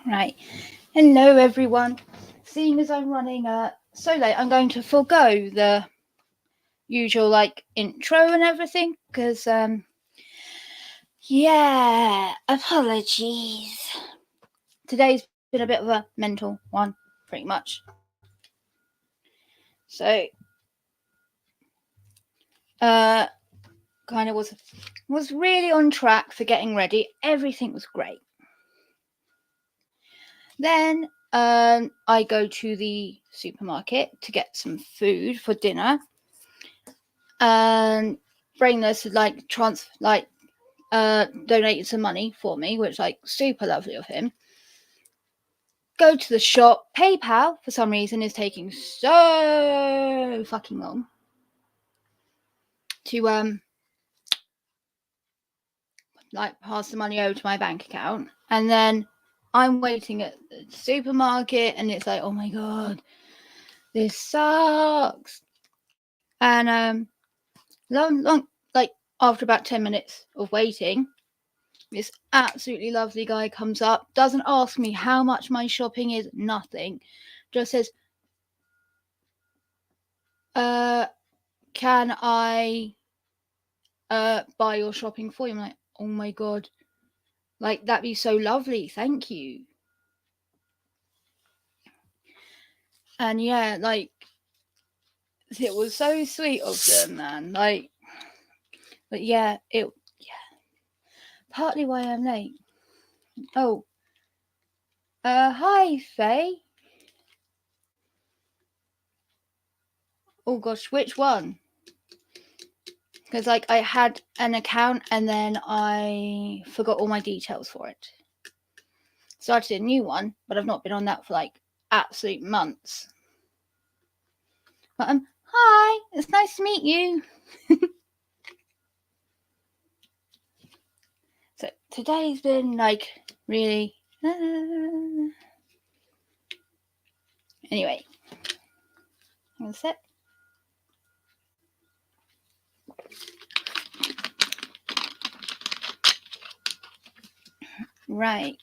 Right. Hello, everyone. Seeing as I'm running so late, I'm going to forego the usual intro and everything because apologies. Today's been a bit of a mental one, pretty much. So kind of was really on track for getting ready. Everything was great. Then I go to the supermarket to get some food for dinner and Brainless donated some money for me, which super lovely of him. Go to the shop. PayPal for some reason is taking so fucking long to pass the money over to my bank account, and then I'm waiting at the supermarket, and it's like, oh my god, this sucks. And after about 10 minutes of waiting, this absolutely lovely guy comes up, doesn't ask me how much my shopping is, nothing. Just says, can I buy your shopping for you? I'm like, oh my god. That'd be so lovely, thank you. And yeah, it was so sweet of them, man. But yeah, partly why I'm late. Oh, hi, Faye. Oh gosh, which one? Because I had an account and then I forgot all my details for it. Started a new one, but I've not been on that for absolute months. But hi, it's nice to meet you. So today's been really. Anyway, that's it. Right.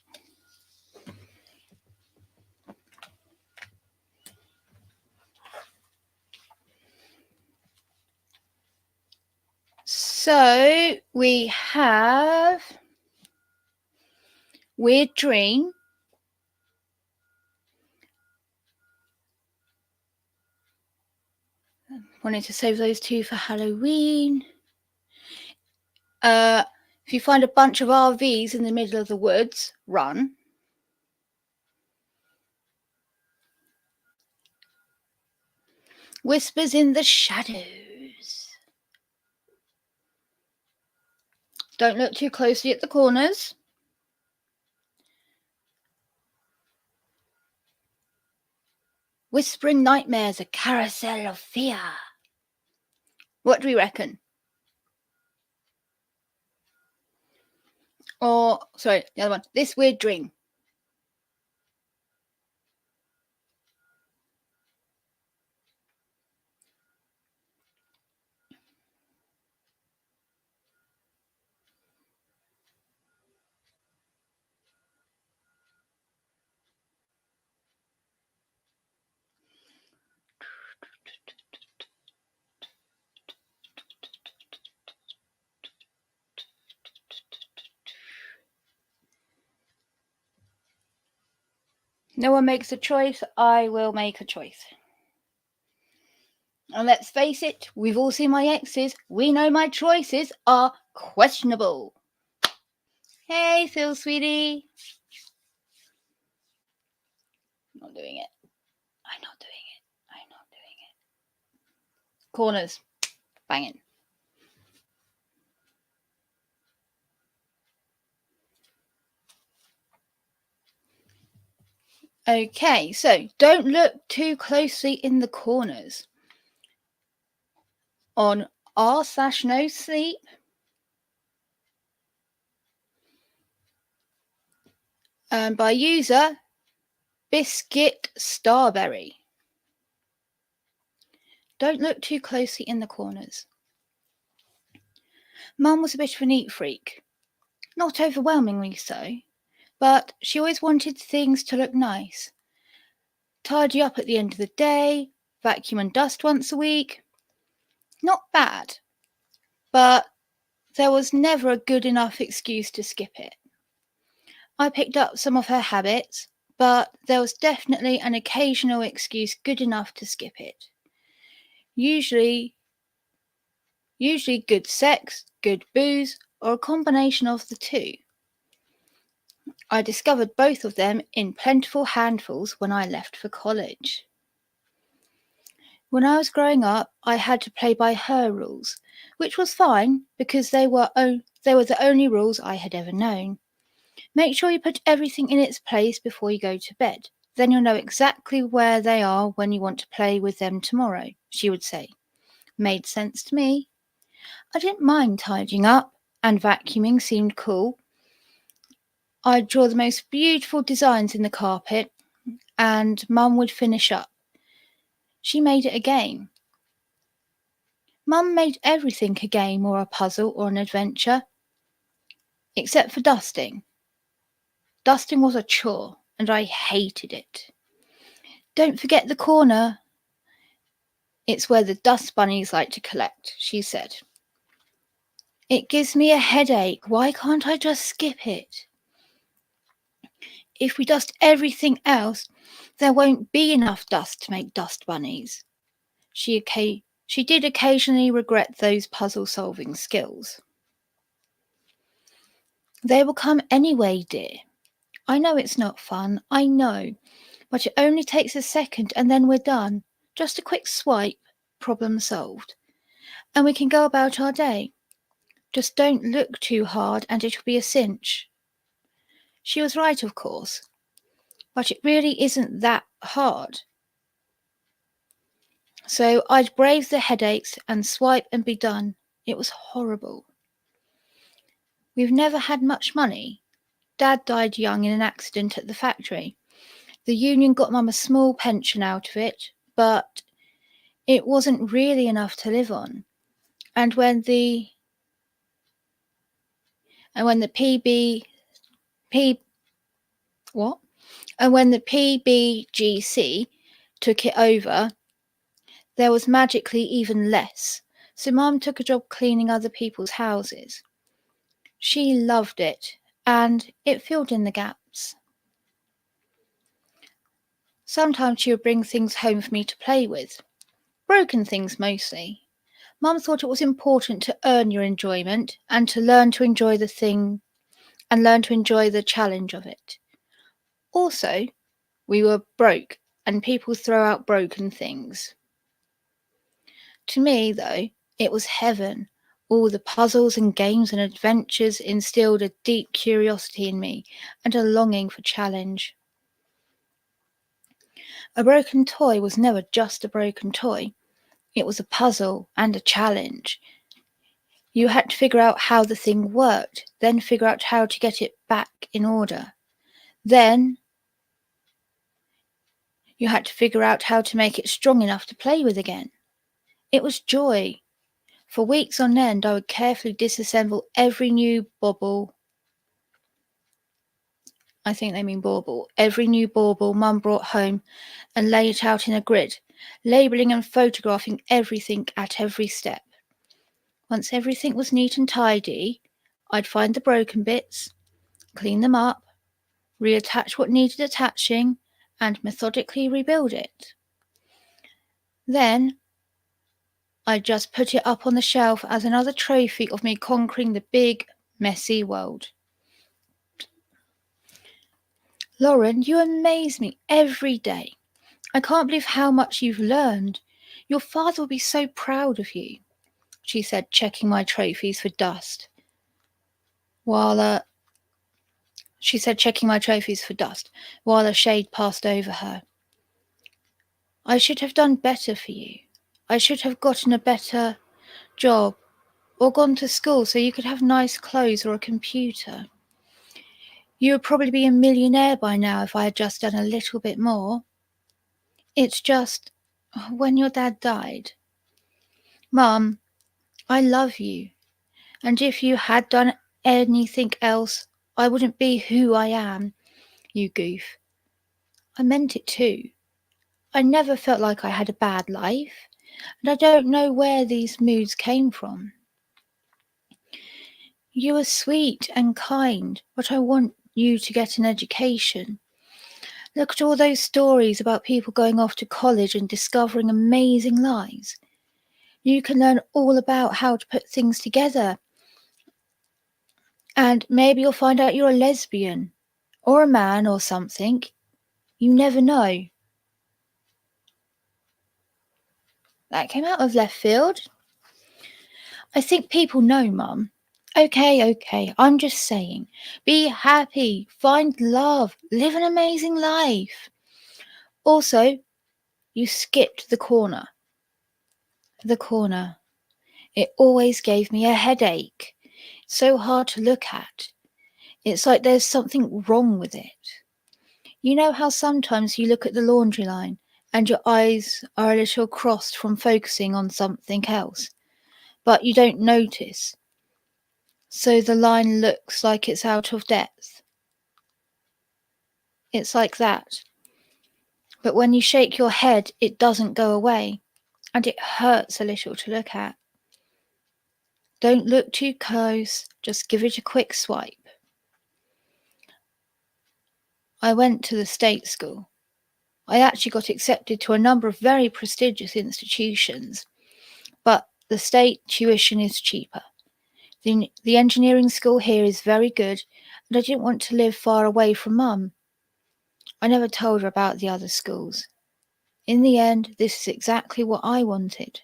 So we have Weird Dream. Wanted to save those two for Halloween. If you find a bunch of RVs in the middle of the woods, run. Whispers in the shadows. Don't look too closely at the corners. Whispering nightmares, a carousel of fear. What do we reckon? Or, sorry, the other one. This Weird Dream. No one makes a choice, I will make a choice. And let's face it, we've all seen my exes. We know my choices are questionable. Hey, Phil, sweetie. Not doing it. I'm not doing it. I'm not doing it. Corners. Banging. Okay, so don't look too closely in the corners. On r/no sleep, and by user Biscuit Starberry. Don't look too closely in the corners. Mum was a bit of a neat freak. Not overwhelmingly so. But she always wanted things to look nice. Tidy up at the end of the day, vacuum and dust once a week. Not bad, but there was never a good enough excuse to skip it. I picked up some of her habits, but there was definitely an occasional excuse good enough to skip it. Usually good sex, good booze, or a combination of the two. I discovered both of them in plentiful handfuls when I left for college. When I was growing up, I had to play by her rules, which was fine because they were the only rules I had ever known. Make sure you put everything in its place before you go to bed. Then you'll know exactly where they are when you want to play with them tomorrow, she would say. Made sense to me. I didn't mind tidying up, and vacuuming seemed cool. I'd draw the most beautiful designs in the carpet, and Mum would finish up. She made it a game. Mum made everything a game or a puzzle or an adventure, except for dusting. Dusting was a chore, and I hated it. Don't forget the corner. It's where the dust bunnies like to collect, she said. It gives me a headache. Why can't I just skip it? If we dust everything else, there won't be enough dust to make dust bunnies. She did occasionally regret those puzzle-solving skills. They will come anyway, dear. I know it's not fun, I know, but it only takes a second and then we're done. Just a quick swipe, problem solved. And we can go about our day. Just don't look too hard and it'll be a cinch. She was right, of course, but it really isn't that hard. So I'd brave the headaches and swipe and be done. It was horrible. We've never had much money. Dad died young in an accident at the factory. The union got Mum a small pension out of it, but it wasn't really enough to live on. And when the PBGC took it over, there was magically even less. So Mum took a job cleaning other people's houses. She loved it, and it filled in the gaps. Sometimes she would bring things home for me to play with. Broken things mostly. Mum thought it was important to earn your enjoyment and to learn to enjoy the thing and learn to enjoy the challenge of it. Also, we were broke and people throw out broken things. To me, though, it was heaven. All the puzzles and games and adventures instilled a deep curiosity in me and a longing for challenge. A broken toy was never just a broken toy. It was a puzzle and a challenge. You had to figure out how the thing worked, then figure out how to get it back in order. Then you had to figure out how to make it strong enough to play with again. It was joy. For weeks on end, I would carefully disassemble every new bauble. I think they mean bauble. Every new bauble Mum brought home and lay it out in a grid, labelling and photographing everything at every step. Once everything was neat and tidy, I'd find the broken bits, clean them up, reattach what needed attaching, and methodically rebuild it. Then I'd just put it up on the shelf as another trophy of me conquering the big, messy world. Lauren, you amaze me every day. I can't believe how much you've learned. Your father will be so proud of you, she said, checking my trophies for dust. While a shade passed over her. I should have done better for you. I should have gotten a better job or gone to school so you could have nice clothes or a computer. You would probably be a millionaire by now if I had just done a little bit more. It's just, when your dad died. Mum, I love you, and if you had done anything else, I wouldn't be who I am, you goof. I meant it too. I never felt like I had a bad life, and I don't know where these moods came from. You are sweet and kind, but I want you to get an education. Look at all those stories about people going off to college and discovering amazing lives. You can learn all about how to put things together. And maybe you'll find out you're a lesbian, or a man, or something. You never know. That came out of left field. I think people know, Mum. Okay, I'm just saying. Be happy, find love, live an amazing life. Also, you skipped the corner. The corner. It always gave me a headache. It's so hard to look at. It's like there's something wrong with it. You know how sometimes you look at the laundry line and your eyes are a little crossed from focusing on something else, but you don't notice. So the line looks like it's out of depth. It's like that. But when you shake your head, it doesn't go away, and it hurts a little to look at. Don't look too close, just give it a quick swipe. I went to the state school. I actually got accepted to a number of very prestigious institutions, but the state tuition is cheaper. The engineering school here is very good, and I didn't want to live far away from Mum. I never told her about the other schools. In the end, this is exactly what I wanted.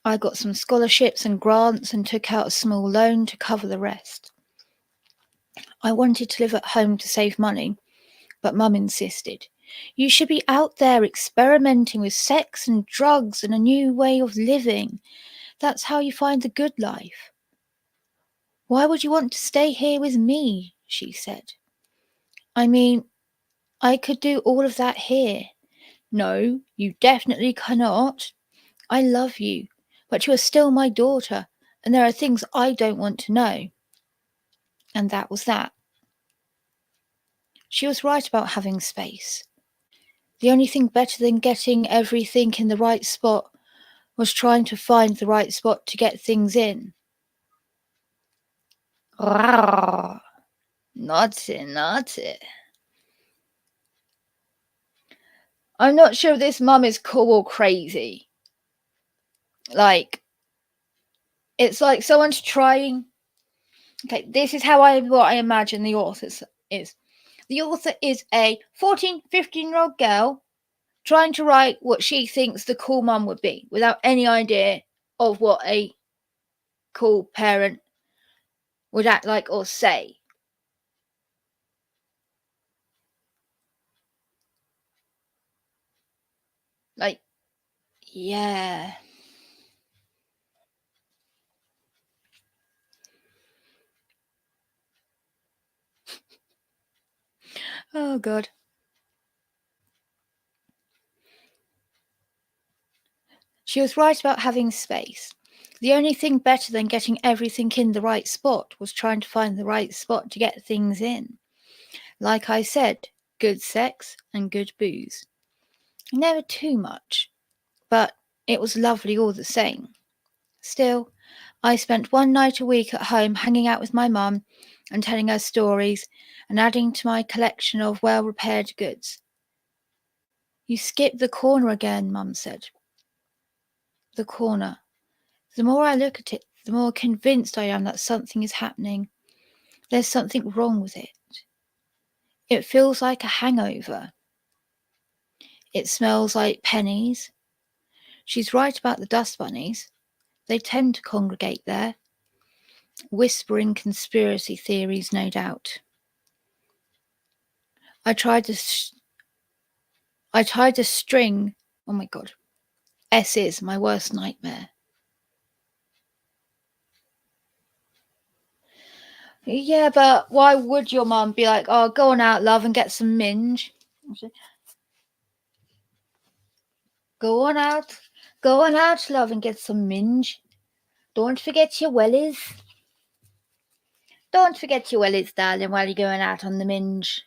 I got some scholarships and grants and took out a small loan to cover the rest. I wanted to live at home to save money, but Mum insisted. You should be out there experimenting with sex and drugs and a new way of living. That's how you find the good life. Why would you want to stay here with me? She said. I mean, I could do all of that here. No, you definitely cannot. I love you, but you are still my daughter, and there are things I don't want to know. And that was that. She was right about having space. The only thing better than getting everything in the right spot was trying to find the right spot to get things in. Rawr. Naughty. I'm not sure if this mum is cool or crazy. Like, it's like someone's trying. Okay, this is how what I imagine the author is. The author is a 14, 15-year-old girl trying to write what she thinks the cool mum would be without any idea of what a cool parent would act like or say. Like, yeah. Oh, God. She was right about having space. The only thing better than getting everything in the right spot was trying to find the right spot to get things in. Like I said, good sex and good booze. Never too much, but it was lovely all the same. Still, I spent one night a week at home hanging out with my mum and telling her stories and adding to my collection of well-repaired goods. You skipped the corner again, Mum said. The corner. The more I look at it, the more convinced I am that something is happening. There's something wrong with it. It feels like a hangover. It smells like pennies. She's right about the dust bunnies. They tend to congregate there. Whispering conspiracy theories, no doubt. I tried to string. Oh my God. S is my worst nightmare. Yeah, but why would your mum be like, oh, go on out, love, and get some minge? Go on out, love, and get some minge. Don't forget your wellies. Don't forget your willies, darling, while you're going out on the minge.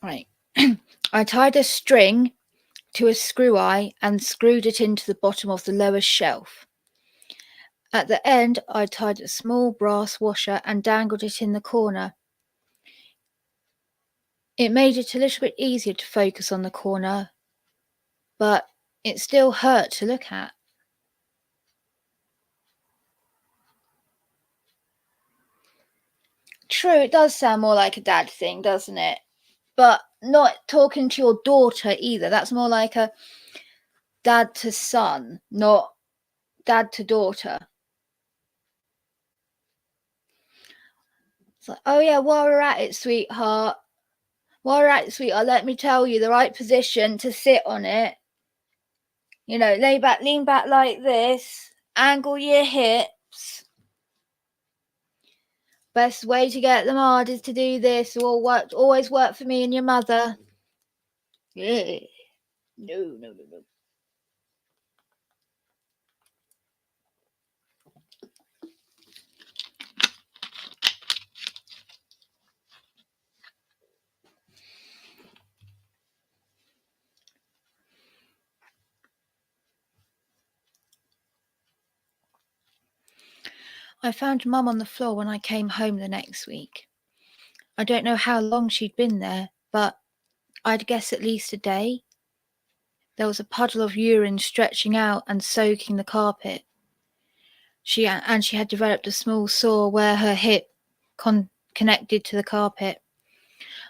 Right. I tied a string to a screw eye and screwed it into the bottom of the lowest shelf. At the end, I tied a small brass washer and dangled it in the corner. It made it a little bit easier to focus on the corner, but it still hurt to look at. True, it does sound more like a dad thing, doesn't it? But not talking to your daughter either. That's more like a dad to son, not dad to daughter. It's like, oh yeah, while we're at it, sweetheart. Let me tell you the right position to sit on it. You know, lean back like this, angle your hips. Best way to get them hard is to do this. Always work for me and your mother. Yeah. No. I found Mum on the floor when I came home the next week. I don't know how long she'd been there, but I'd guess at least a day. There was a puddle of urine stretching out and soaking the carpet. She had developed a small sore where her hip connected to the carpet.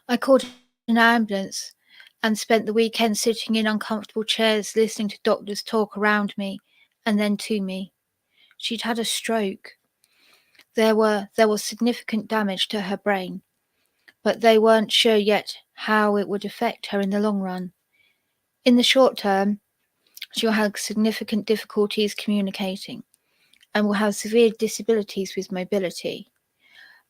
I called an ambulance and spent the weekend sitting in uncomfortable chairs listening to doctors talk around me and then to me. She'd had a stroke. There was significant damage to her brain, but they weren't sure yet how it would affect her in the long run. In the short term, she'll have significant difficulties communicating and will have severe disabilities with mobility.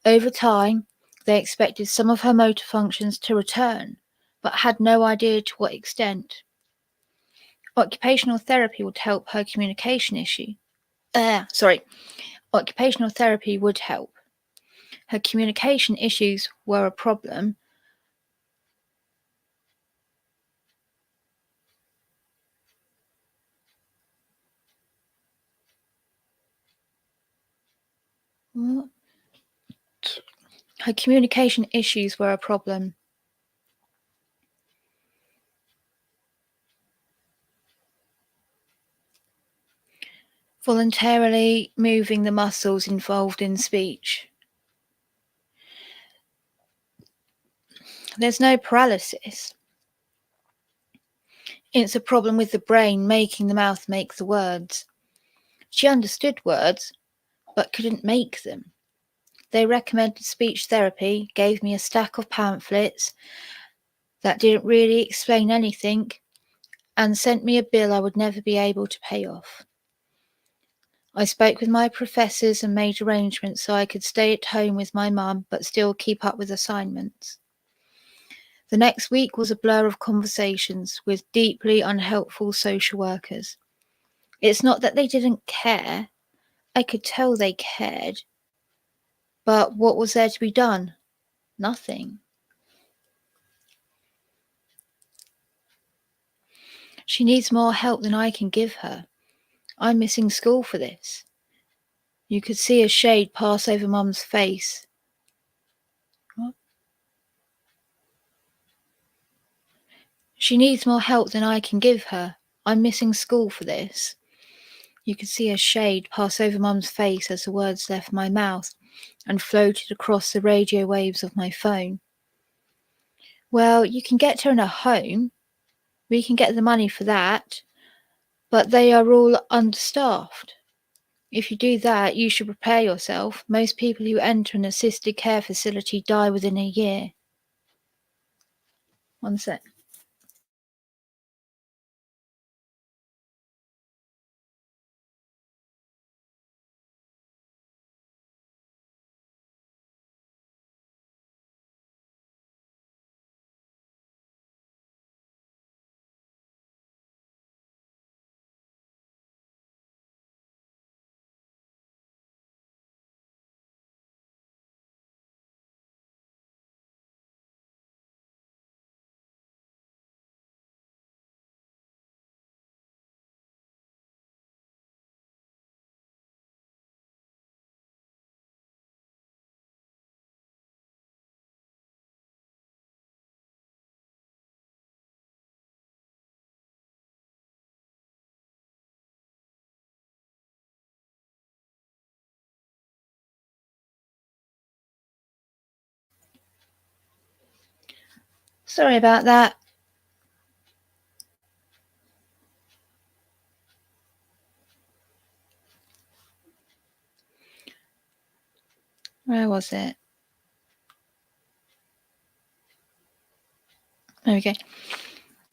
Over time, they expected some of her motor functions to return, but had no idea to what extent. Occupational therapy would help her communication issue. Occupational therapy would help. Her communication issues were a problem. What? Her communication issues were a problem. Voluntarily moving the muscles involved in speech. There's no paralysis. It's a problem with the brain making the mouth make the words. She understood words, but couldn't make them. They recommended speech therapy, gave me a stack of pamphlets that didn't really explain anything, and sent me a bill I would never be able to pay off. I spoke with my professors and made arrangements so I could stay at home with my mum but still keep up with assignments. The next week was a blur of conversations with deeply unhelpful social workers. It's not that they didn't care. I could tell they cared. But what was there to be done? Nothing. She needs more help than I can give her. I'm missing school for this. You could see a shade pass over Mum's face. What? She needs more help than I can give her. I'm missing school for this. You could see a shade pass over Mum's face as the words left my mouth and floated across the radio waves of my phone. Well, you can get her in a home. We can get the money for that. But they are all understaffed. If you do that, you should prepare yourself. Most people who enter an assisted care facility die within a year. One sec. Sorry about that. Where was it? There we go.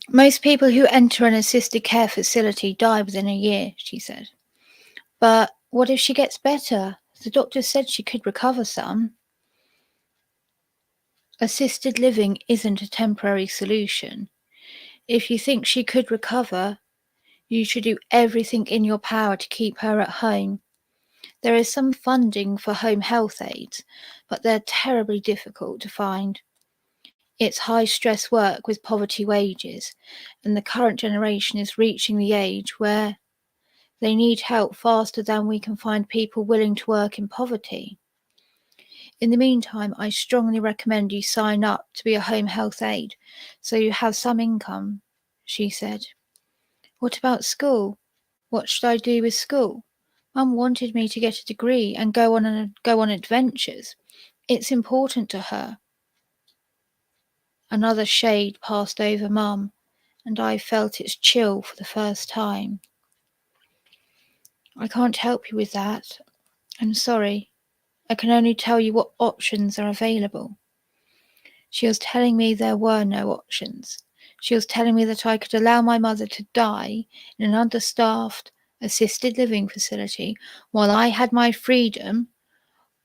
Most people who enter an assisted care facility die within a year, she said. But what if she gets better? The doctor said she could recover some. Assisted living isn't a temporary solution. If you think she could recover, you should do everything in your power to keep her at home. There is some funding for home health aides, but they're terribly difficult to find. It's high-stress work with poverty wages, and the current generation is reaching the age where they need help faster than we can find people willing to work in poverty. In the meantime, I strongly recommend you sign up to be a home health aide so you have some income, she said. What about school? What should I do with school? Mum wanted me to get a degree and go on adventures. It's important to her. Another shade passed over Mum, and I felt its chill for the first time. I can't help you with that. I'm sorry. I can only tell you what options are available. She was telling me there were no options. She was telling me that I could allow my mother to die in an understaffed assisted living facility while I had my freedom,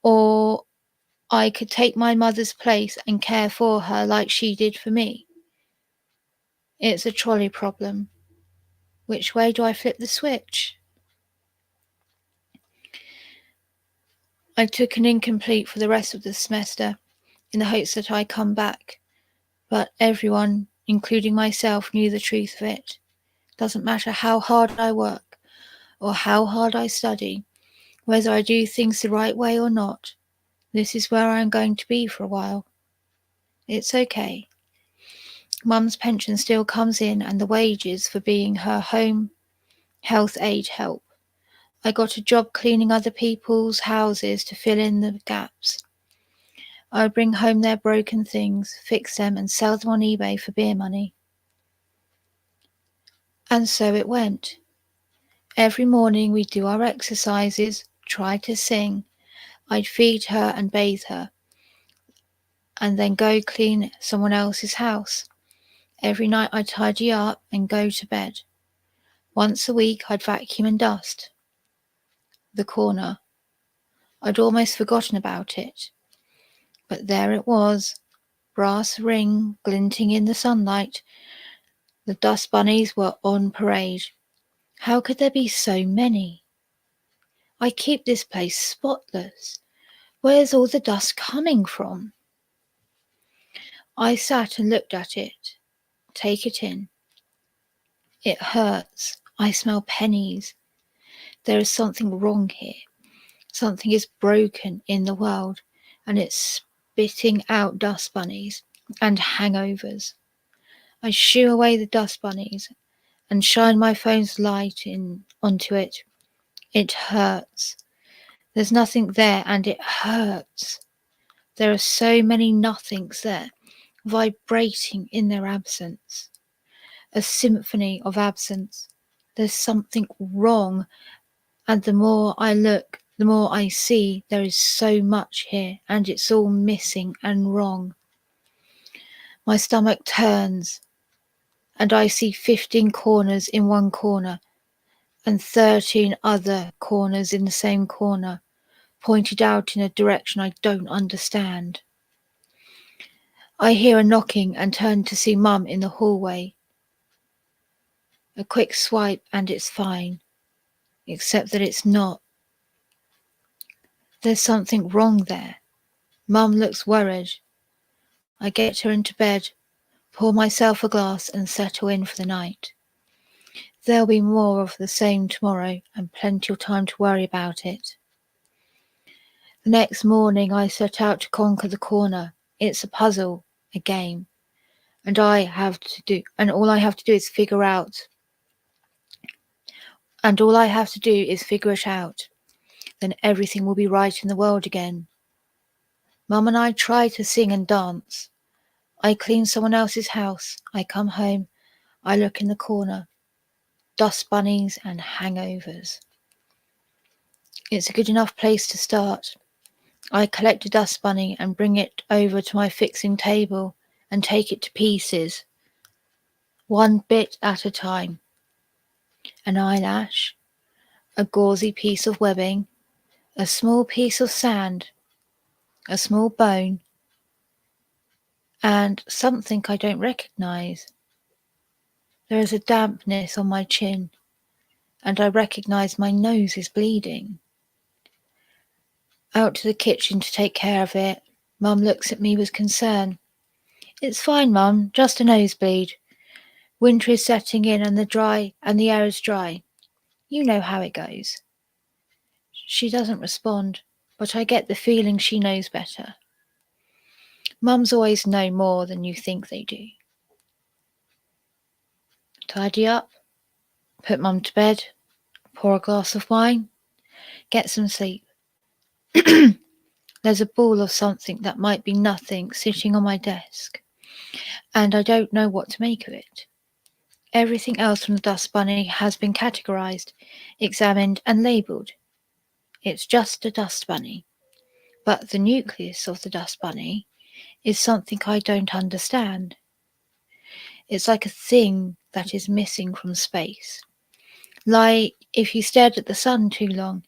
or I could take my mother's place and care for her like she did for me. It's a trolley problem. Which way do I flip the switch? I took an incomplete for the rest of the semester in the hopes that I'd come back, but everyone, including myself, knew the truth of it. Doesn't matter how hard I work or how hard I study, whether I do things the right way or not, this is where I'm going to be for a while. It's okay. Mum's pension still comes in and the wages for being her home health aide help. I got a job cleaning other people's houses to fill in the gaps. I would bring home their broken things, fix them, and sell them on eBay for beer money. And so it went. Every morning we'd do our exercises, try to sing. I'd feed her and bathe her, and then go clean someone else's house. Every night I'd tidy up and go to bed. Once a week I'd vacuum and dust the corner. I'd almost forgotten about it. But there it was, brass ring glinting in the sunlight. The dust bunnies were on parade. How could there be so many? I keep this place spotless. Where's all the dust coming from? I sat and looked at it. Take it in. It hurts. I smell pennies. There is something wrong here. Something is broken in the world, and it's spitting out dust bunnies and hangovers. I shoo away the dust bunnies and shine my phone's light onto it. It hurts. There's nothing there, and it hurts. There are so many nothings there, vibrating in their absence. A symphony of absence. There's something wrong, and the more I look, the more I see there is so much here, and it's all missing and wrong. My stomach turns, and I see 15 corners in one corner, and 13 other corners in the same corner, pointed out in a direction I don't understand. I hear a knocking and turn to see Mum in the hallway. A quick swipe and it's fine, except that it's not. There's something wrong there. Mum looks worried. I get her into bed, pour myself a glass and settle in for the night. There'll be more of the same tomorrow and plenty of time to worry about it. The next morning I set out to conquer the corner. It's a puzzle, a game, and all I have to do is figure it out. Then everything will be right in the world again. Mum and I try to sing and dance. I clean someone else's house. I come home. I look in the corner. Dust bunnies and hangovers. It's a good enough place to start. I collect a dust bunny and bring it over to my fixing table and take it to pieces, one bit at a time. An eyelash, a gauzy piece of webbing, a small piece of sand, a small bone, and something I don't recognize. There is a dampness on my chin, and I recognize my nose is bleeding. Out to the kitchen to take care of it. Mum looks at me with concern. It's fine, Mum, just a nosebleed. Winter is setting in and the air is dry. You know how it goes. She doesn't respond, but I get the feeling she knows better. Mums always know more than you think they do. Tidy up, put Mum to bed, pour a glass of wine, get some sleep. There's a ball of something that might be nothing sitting on my desk, and I don't know what to make of it. Everything else from the dust bunny has been categorized, examined, and labelled. It's just a dust bunny. But the nucleus of the dust bunny is something I don't understand. It's like a thing that is missing from space. Like if you stared at the sun too long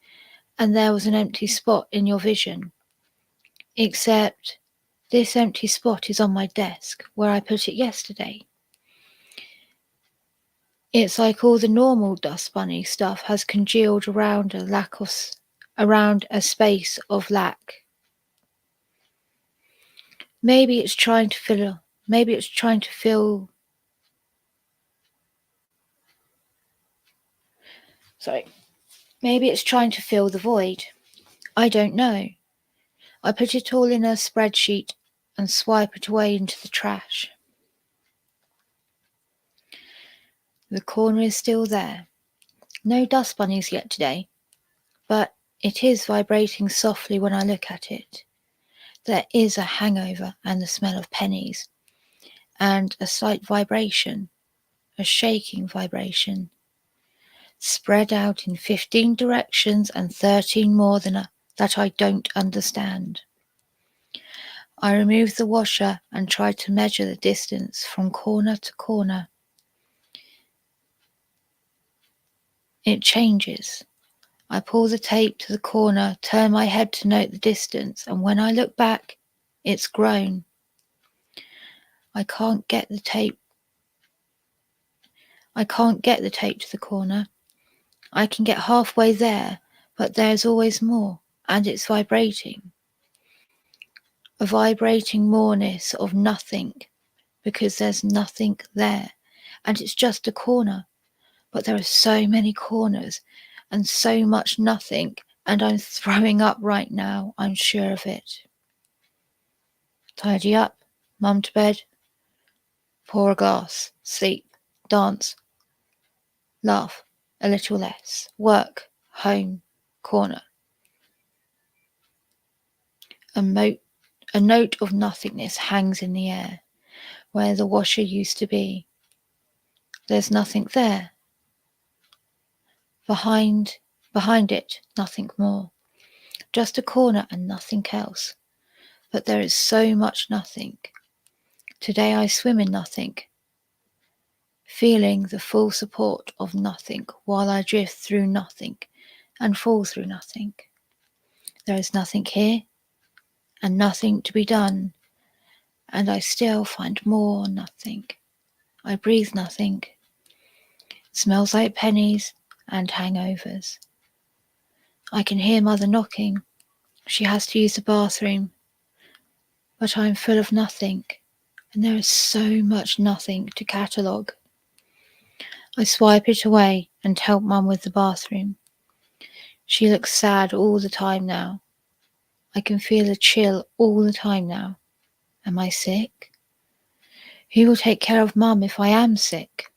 and there was an empty spot in your vision. Except this empty spot is on my desk where I put it yesterday. It's like all the normal dust bunny stuff has congealed around a space of lack. Maybe it's trying to fill the void. I don't know. I put it all in a spreadsheet and swipe it away into the trash. The corner is still there. No dust bunnies yet today, but it is vibrating softly when I look at it. There is a hangover and the smell of pennies, and a slight vibration, a shaking vibration, spread out in 15 directions and 13 more that I don't understand. I remove the washer and try to measure the distance from corner to corner. It changes. I pull the tape to the corner, turn my head to note the distance, and when I look back, it's grown. I can't get the tape to the corner. I can get halfway there, but there's always more, and it's vibrating. A vibrating moreness of nothing, because there's nothing there, and it's just a corner. But there are so many corners and so much nothing, and I'm throwing up right now, I'm sure of it. Tidy up, Mum to bed, pour a glass, sleep, dance, laugh, a little less, work, home, corner. A note of nothingness hangs in the air, where the washer used to be. There's nothing there. Behind it, nothing more. Just a corner and nothing else. But there is so much nothing. Today I swim in nothing, feeling the full support of nothing while I drift through nothing and fall through nothing. There is nothing here and nothing to be done, and I still find more nothing. I breathe nothing. It smells like pennies and hangovers. I can hear Mother knocking. She has to use the bathroom. But I'm full of nothing, and there is so much nothing to catalogue. I swipe it away and help Mum with the bathroom. She looks sad all the time now. I can feel a chill all the time now. Am I sick? Who will take care of Mum if I am sick?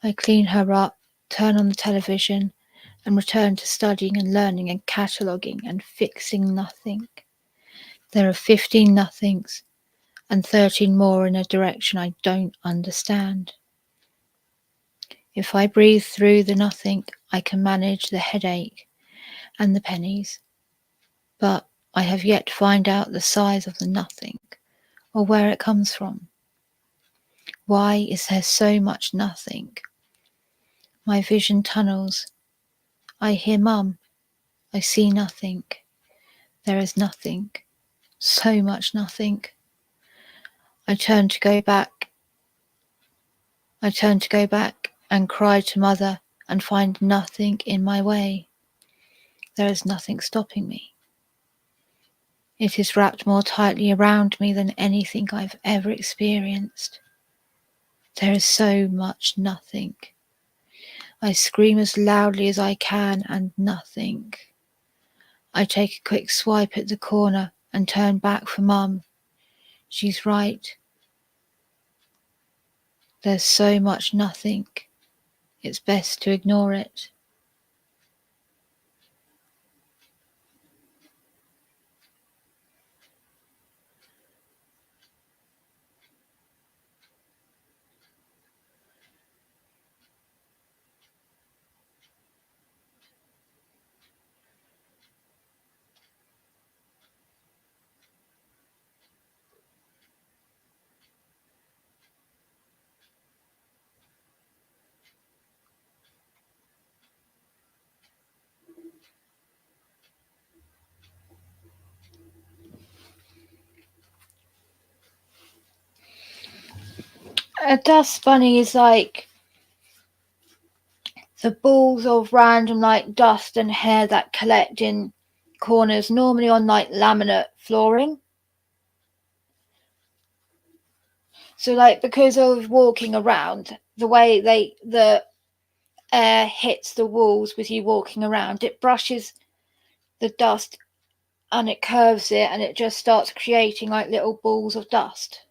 I clean her up, turn on the television, and return to studying and learning and cataloguing and fixing nothing. There are 15 nothings, and 13 more in a direction I don't understand. If I breathe through the nothing, I can manage the headache and the pennies. But I have yet to find out the size of the nothing or where it comes from. Why is there so much nothing? My vision tunnels. I hear Mum. I see nothing. There is nothing. So much nothing. I turn to go back and cry to Mother and find nothing in my way. There is nothing stopping me. It is wrapped more tightly around me than anything I've ever experienced. There is so much nothing. I scream as loudly as I can and nothing. I take a quick swipe at the corner and turn back for Mum. She's right. There's so much nothing. It's best to ignore it. A dust bunny is like the balls of random like dust and hair that collect in corners, normally on like laminate flooring. So like because of walking around, the way the air hits the walls with you walking around, it brushes the dust and it curves it and it just starts creating like little balls of dust.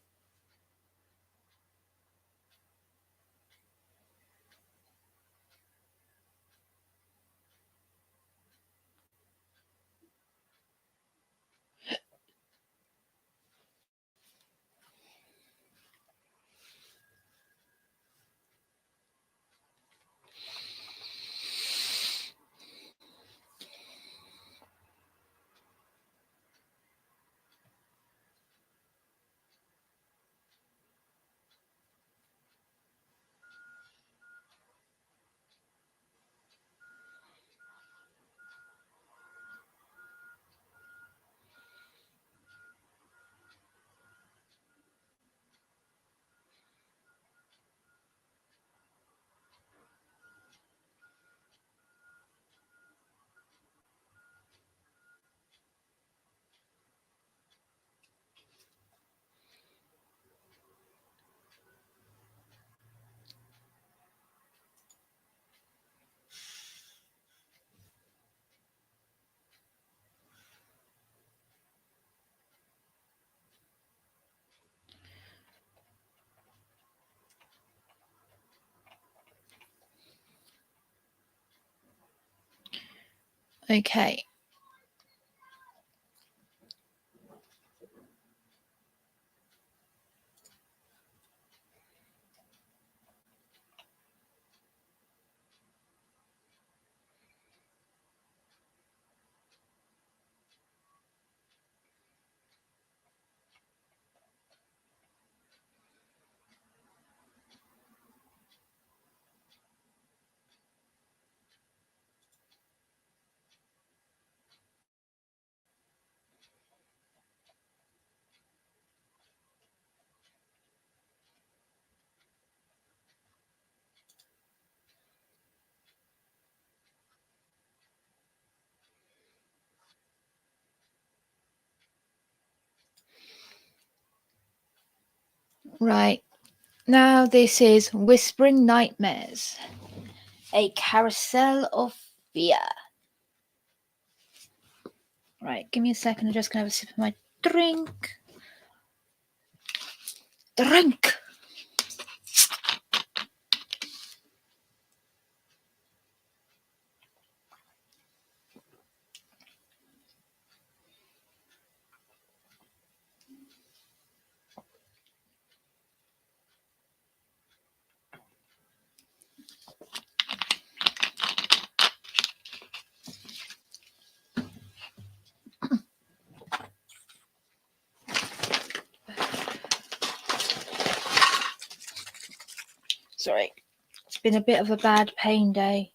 Okay. Right. Now this is Whispering Nightmares, a carousel of fear. Right, give me a second. I'm just going to have a sip of my drink. Drink! Sorry, it's been a bit of a bad pain day.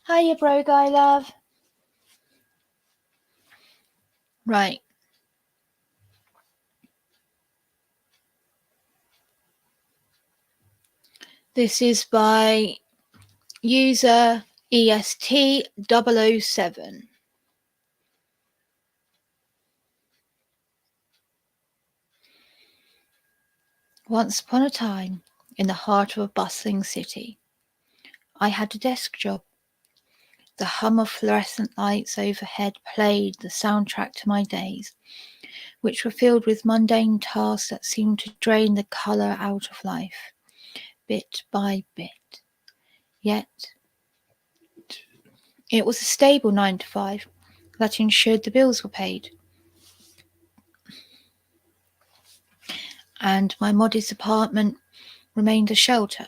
Hiya, bro guy love. Right. This is by user EST007. Once upon a time, in the heart of a bustling city, I had a desk job. The hum of fluorescent lights overhead played the soundtrack to my days, which were filled with mundane tasks that seemed to drain the colour out of life, bit by bit. Yet, it was a stable 9 to 5 that ensured the bills were paid. And my modest apartment remained a shelter.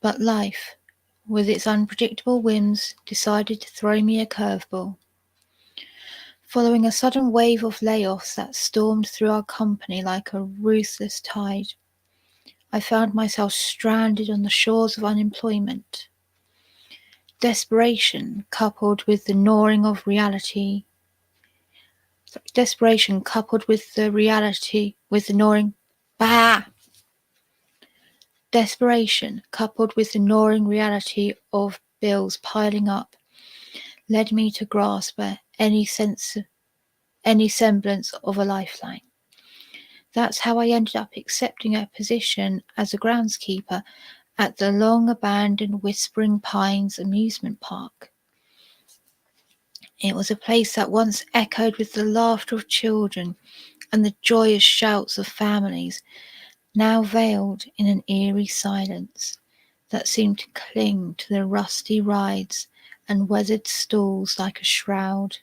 But life, with its unpredictable whims, decided to throw me a curveball. Following a sudden wave of layoffs that stormed through our company like a ruthless tide, I found myself stranded on the shores of unemployment. Desperation coupled with the gnawing of reality. Desperation coupled with the reality, with the gnawing. Desperation coupled with the gnawing reality of bills piling up led me to grasp any semblance of a lifeline. That's how I ended up accepting a position as a groundskeeper at the long-abandoned Whispering Pines amusement park. It was a place that once echoed with the laughter of children and the joyous shouts of families, now veiled in an eerie silence that seemed to cling to the rusty rides and weathered stalls like a shroud.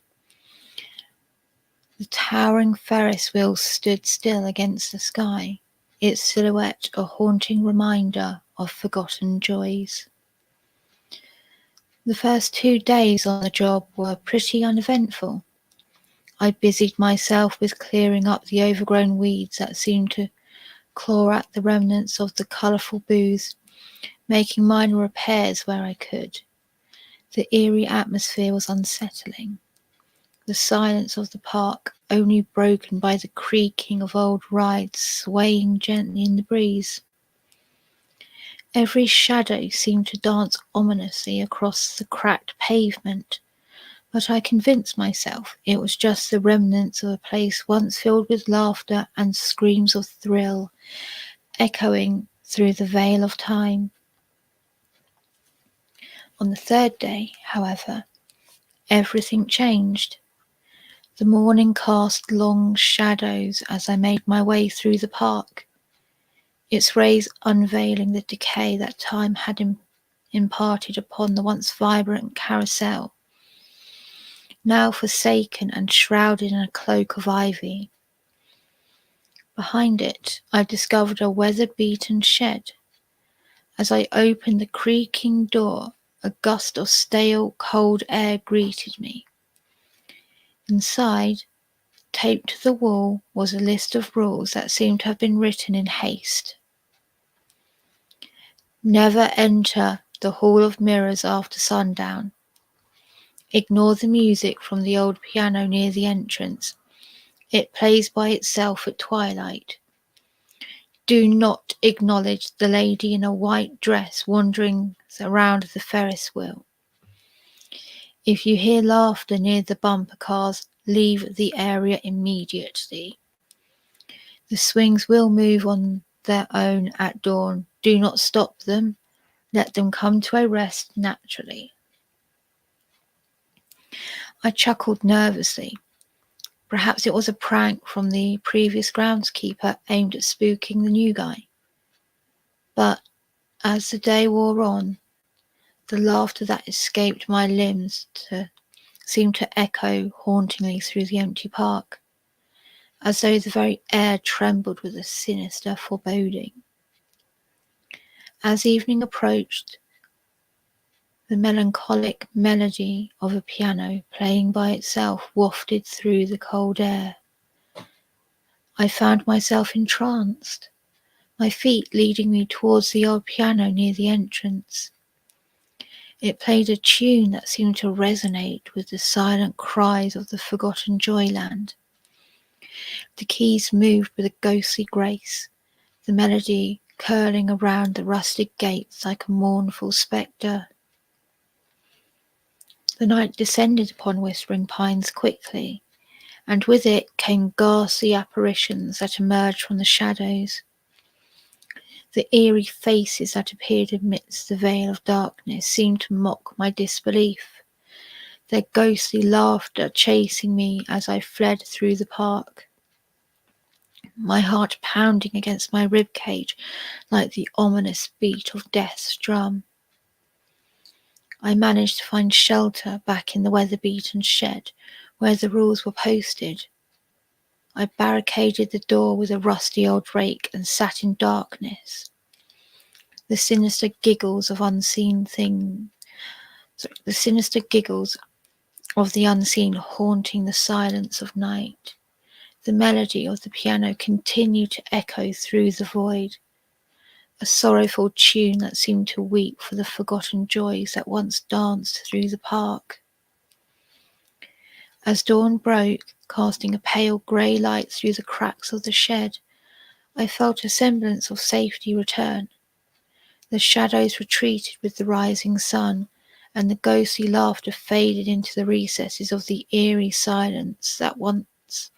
The towering Ferris wheel stood still against the sky, its silhouette a haunting reminder of forgotten joys. The first 2 days on the job were pretty uneventful. I busied myself with clearing up the overgrown weeds that seemed to claw at the remnants of the colourful booths, making minor repairs where I could. The eerie atmosphere was unsettling. The silence of the park only broken by the creaking of old rides swaying gently in the breeze. Every shadow seemed to dance ominously across the cracked pavement, but I convinced myself it was just the remnants of a place once filled with laughter and screams of thrill, echoing through the veil of time. On the third day, however, everything changed. The morning cast long shadows as I made my way through the park, its rays unveiling the decay that time had imparted upon the once vibrant carousel, now forsaken and shrouded in a cloak of ivy. Behind it, I discovered a weather-beaten shed. As I opened the creaking door, a gust of stale, cold air greeted me. Inside, taped to the wall, was a list of rules that seemed to have been written in haste. Never enter the Hall of Mirrors after sundown. Ignore the music from the old piano near the entrance. It plays by itself at twilight. Do not acknowledge the lady in a white dress wandering around the Ferris wheel. If you hear laughter near the bumper cars, leave the area immediately. The swings will move on their own at dawn. Do not stop them. Let them come to a rest naturally. I chuckled nervously. Perhaps it was a prank from the previous groundskeeper aimed at spooking the new guy. But as the day wore on, the laughter that escaped my limbs seemed to echo hauntingly through the empty park. as though the very air trembled with a sinister foreboding. As evening approached, the melancholic melody of a piano playing by itself wafted through the cold air. I found myself entranced, my feet leading me towards the old piano near the entrance. It played a tune that seemed to resonate with the silent cries of the forgotten joyland. The keys moved with a ghostly grace, the melody curling around the rusted gates like a mournful spectre. The night descended upon Whispering Pines quickly, and with it came ghastly apparitions that emerged from the shadows. The eerie faces that appeared amidst the veil of darkness seemed to mock my disbelief, their ghostly laughter chasing me as I fled through the park, my heart pounding against my rib cage like the ominous beat of death's drum. I managed to find shelter back in the weather-beaten shed where the rules were posted. I barricaded the door with a rusty old rake and sat in darkness. The sinister giggles of the unseen haunting the silence of night. The melody of the piano continued to echo through the void, a sorrowful tune that seemed to weep for the forgotten joys that once danced through the park. As dawn broke, casting a pale grey light through the cracks of the shed, I felt a semblance of safety return. The shadows retreated with the rising sun, and the ghostly laughter faded into the recesses of the eerie silence that once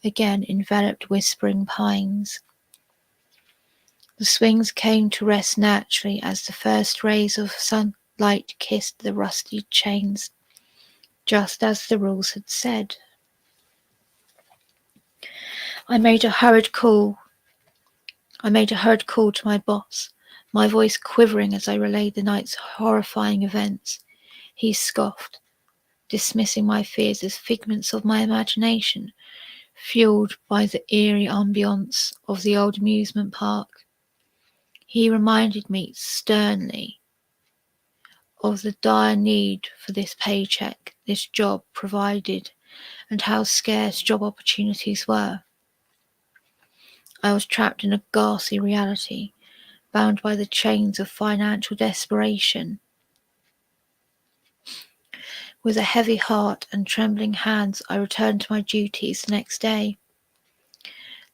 again enveloped Whispering Pines. The swings came to rest naturally as the first rays of sunlight kissed the rusty chains, just as the rules had said. I made a hurried call to my boss, my voice quivering as I relayed the night's horrifying events. He scoffed, dismissing my fears as figments of my imagination, fueled by the eerie ambience of the old amusement park. He reminded me sternly of the dire need for this paycheck this job provided and how scarce job opportunities were. I was trapped in a ghastly reality, bound by the chains of financial desperation. With a heavy heart and trembling hands, I returned to my duties the next day.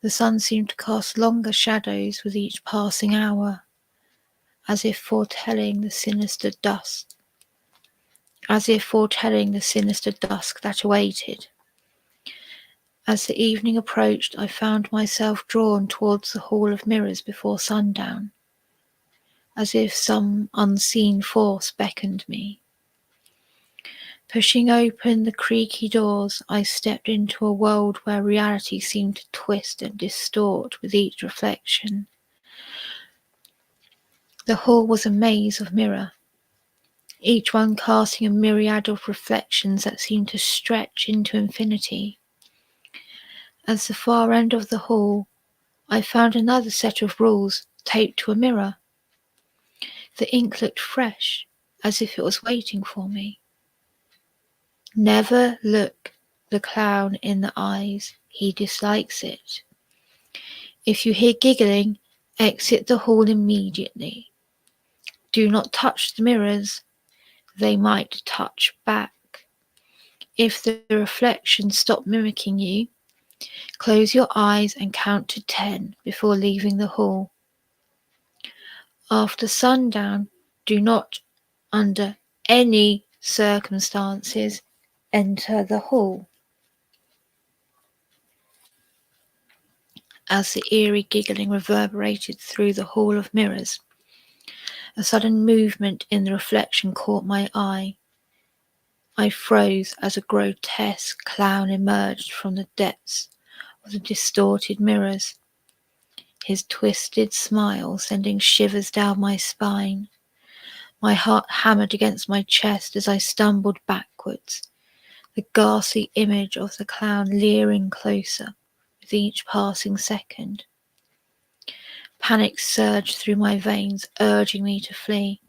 The sun seemed to cast longer shadows with each passing hour, as if foretelling the sinister dusk that awaited. As the evening approached, I found myself drawn towards the Hall of Mirrors before sundown, as if some unseen force beckoned me. Pushing open the creaky doors, I stepped into a world where reality seemed to twist and distort with each reflection. The hall was a maze of mirror, each one casting a myriad of reflections that seemed to stretch into infinity. At the far end of the hall, I found another set of rules taped to a mirror. The ink looked fresh, as if it was waiting for me. Never look the clown in the eyes, he dislikes it. If you hear giggling, exit the hall immediately. Do not touch the mirrors, they might touch back. If the reflections stop mimicking you, close your eyes and count to 10 before leaving the hall. After sundown, do not, under any circumstances, enter the hall. As the eerie giggling reverberated through the hall of mirrors, a sudden movement in the reflection caught my eye. I froze as a grotesque clown emerged from the depths of the distorted mirrors, his twisted smile sending shivers down my spine. My heart hammered against my chest as I stumbled backwards, the ghastly image of the clown leering closer, with each passing second. Panic surged through my veins, urging me to flee.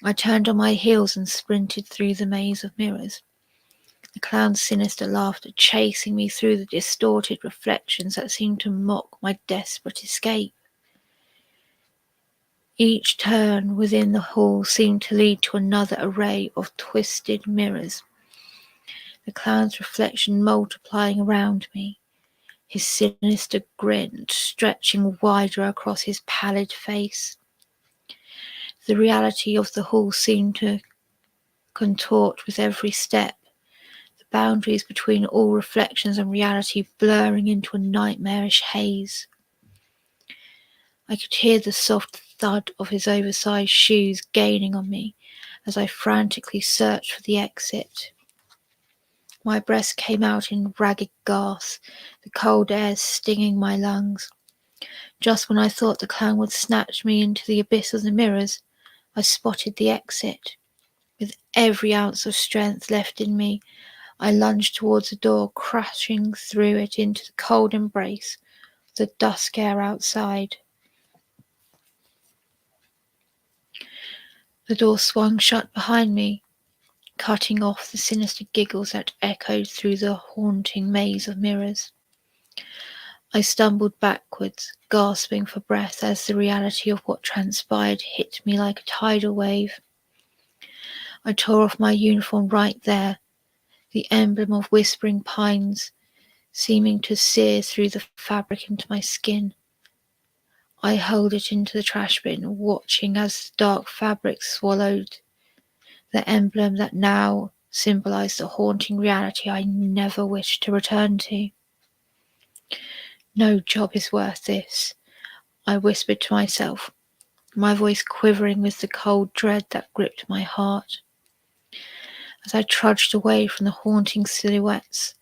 I turned on my heels and sprinted through the maze of mirrors. The clown's sinister laughter chasing me through the distorted reflections that seemed to mock my desperate escape. Each turn within the hall seemed to lead to another array of twisted mirrors, the clown's reflection multiplying around me, his sinister grin stretching wider across his pallid face. The reality of the hall seemed to contort with every step, the boundaries between all reflections and reality blurring into a nightmarish haze. I could hear the soft thud of his oversized shoes gaining on me as I frantically searched for the exit. My breath came out in ragged gasps, the cold air stinging my lungs. Just when I thought the clown would snatch me into the abyss of the mirrors, I spotted the exit. With every ounce of strength left in me, I lunged towards the door, crashing through it into the cold embrace of the dusk air outside. The door swung shut behind me, cutting off the sinister giggles that echoed through the haunting maze of mirrors. I stumbled backwards, gasping for breath as the reality of what transpired hit me like a tidal wave. I tore off my uniform right there, the emblem of whispering pines seeming to sear through the fabric into my skin. I hurled it into the trash bin, watching as the dark fabric swallowed the emblem that now symbolized the haunting reality I never wished to return to. No job is worth this, I whispered to myself, my voice quivering with the cold dread that gripped my heart. As I trudged away from the haunting silhouettes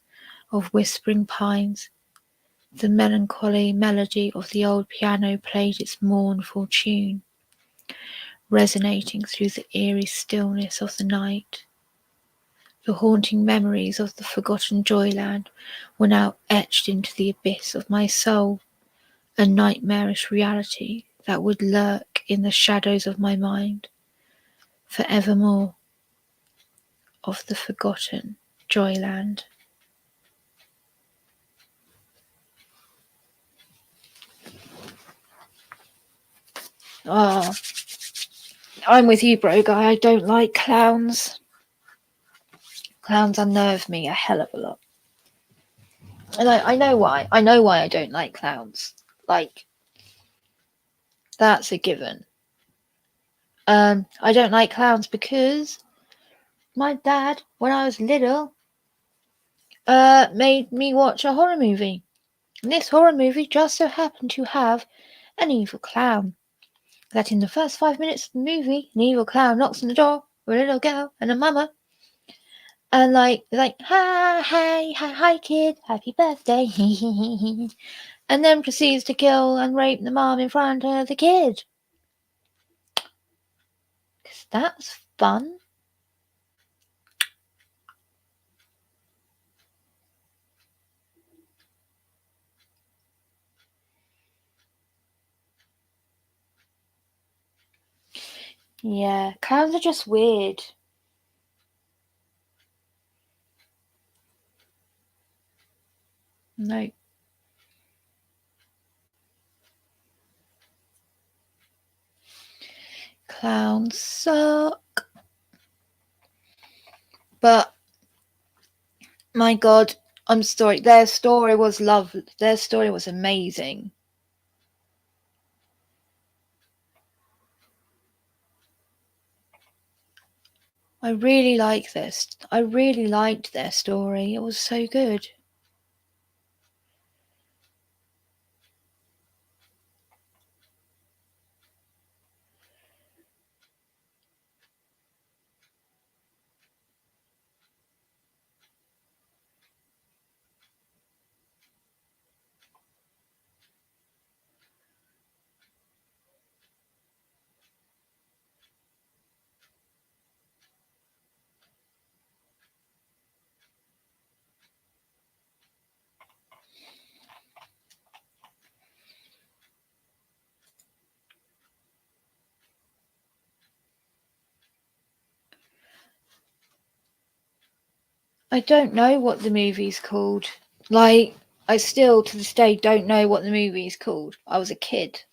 of whispering pines, the melancholy melody of the old piano played its mournful tune, resonating through the eerie stillness of the night. The haunting memories of the forgotten Joyland were now etched into the abyss of my soul, a nightmarish reality that would lurk in the shadows of my mind forevermore, of the forgotten Joyland. Oh, I'm with you, bro guy. I don't like clowns. Clowns unnerve me a hell of a lot. And I know why. I know why I don't like clowns. Like, that's a given. I don't like clowns because my dad, when I was little, made me watch a horror movie. And this horror movie just so happened to have an evil clown. That in the first 5 minutes of the movie, an evil clown knocks on the door with a little girl and a mama. And like, hi kid, happy birthday. And then proceeds to kill and rape the mom in front of the kid. 'Cause that's fun. Yeah, clowns are just weird. No. Clowns suck. But, my God, I'm sorry. Their story was lovely. Their story was amazing. I really like this. I really liked their story. It was so good. I don't know what the movie's called. Like, I still to this day don't know what the movie's called. I was a kid.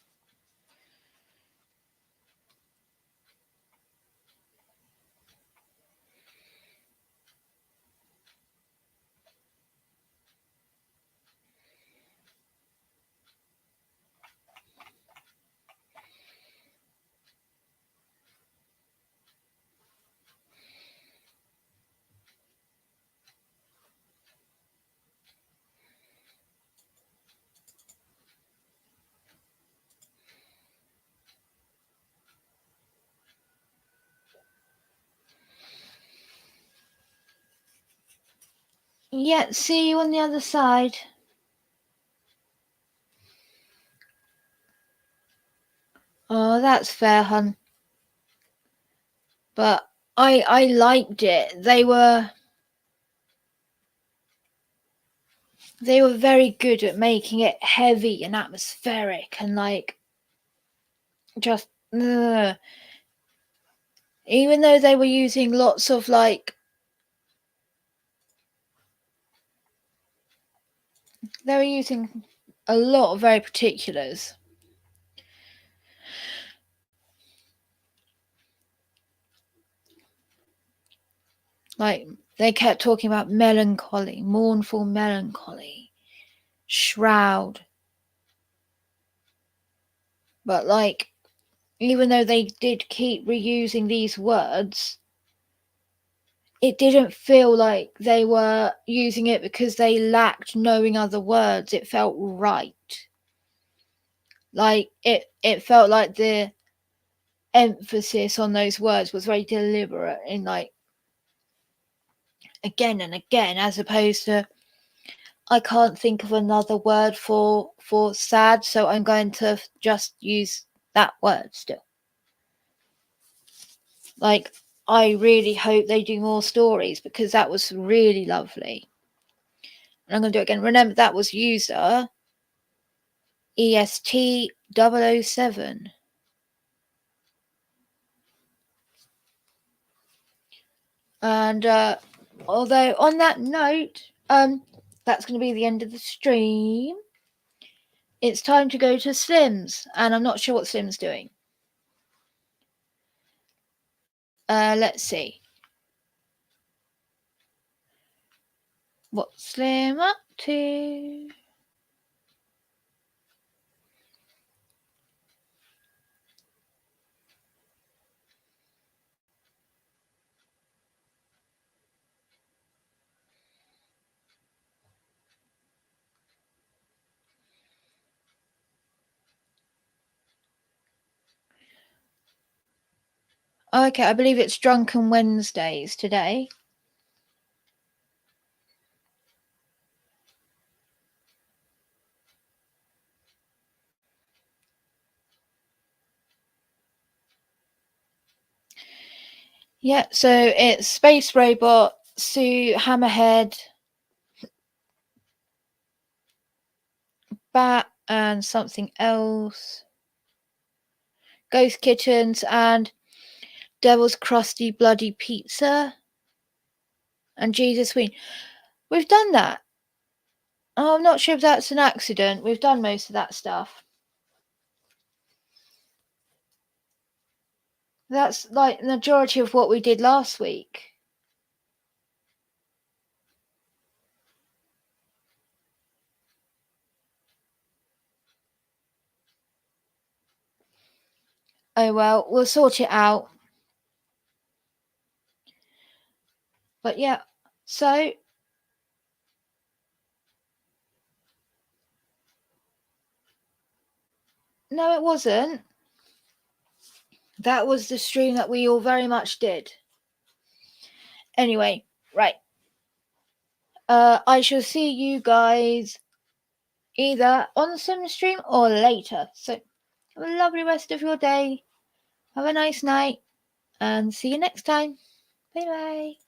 Yeah, see you on the other side. Oh, that's fair, hun. But I liked it. They were very good at making it heavy and atmospheric and like just even though they were using lots of like they were using a lot of very particulars. Like they kept talking about melancholy, mournful melancholy, shroud. But like even though they did keep reusing these words, it didn't feel like they were using it because they lacked knowing other words. It felt right. Like it felt like the emphasis on those words was very deliberate in like again and again, as opposed to I can't think of another word for sad, so I'm going to just use that word still. Like I really hope they do more stories because that was really lovely. And I'm going to do it again. Remember, that was user EST007. And although on that note, that's going to be the end of the stream. It's time to go to Slim's, and I'm not sure what Slim's doing. Let's see. What's Slim up to? Okay, I believe it's Drunken Wednesdays today. Yeah, so it's Space Robot, Sue, Hammerhead, Bat, and something else. Ghost Kittens and Devil's Crusty Bloody Pizza and Jesus Ween. We've done that. Oh, I'm not sure if that's an accident. We've done most of that stuff. That's like the majority of what we did last week. Oh well, we'll sort it out. But yeah, so no, it wasn't. That was the stream that we all very much did. Anyway, right. I shall see you guys either on the sim stream or later. So have a lovely rest of your day. Have a nice night and see you next time. Bye bye.